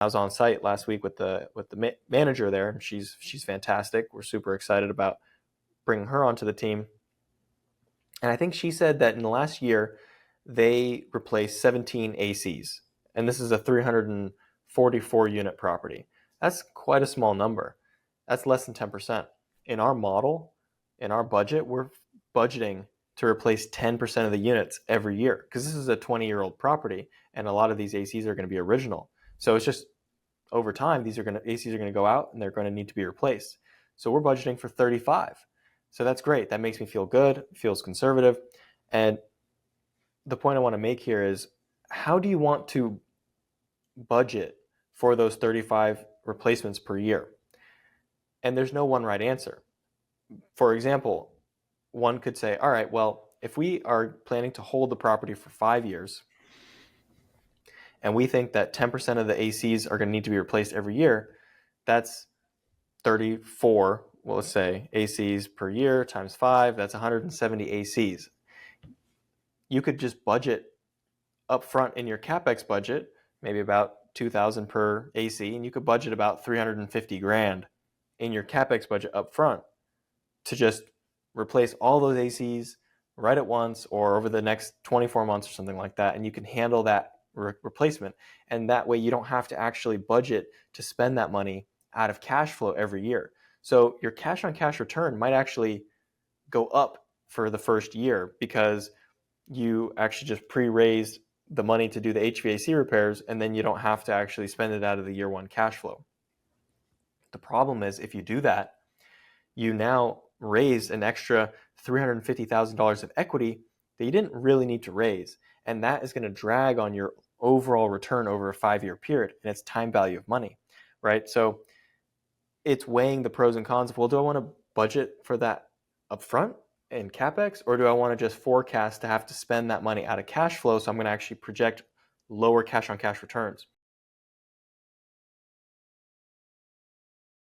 I was on site last week with the manager there, and she's fantastic. We're super excited about bringing her onto the team. And I think she said that in the last year, they replaced 17 ACs. And this is a 344 unit property. That's quite a small number. That's less than 10%. In our model, in our budget, we're budgeting to replace 10% of the units every year because this is a 20-year-old property and a lot of these ACs are going to be original. So it's just over time, ACs are going to go out and they're going to need to be replaced. So we're budgeting for 35. So that's great. That makes me feel good, feels conservative. And the point I want to make here is, how do you want to budget for those 35 replacements per year? And there's no one right answer. For example, one could say, all right, well, if we are planning to hold the property for 5 years and we think that 10% of the ACs are going to need to be replaced every year, that's 34, well, let's say, ACs per year times 5, that's 170 ACs. You could just budget upfront in your CapEx budget, maybe about $2,000 per AC, and you could budget about $350,000 in your CapEx budget upfront to just replace all those ACs right at once or over the next 24 months or something like that, and you can handle that replacement. And that way you don't have to actually budget to spend that money out of cash flow every year. So your cash on cash return might actually go up for the first year because you actually just pre-raised the money to do the HVAC repairs, and then you don't have to actually spend it out of the year one cash flow. The problem is, if you do that, you now raise an extra $350,000 of equity that you didn't really need to raise. And that is going to drag on your overall return over a 5-year period, and it's time value of money, right? So it's weighing the pros and cons of, well, do I want to budget for that upfront in CapEx, or do I want to just forecast to have to spend that money out of cash flow, so I'm going to actually project lower cash on cash returns?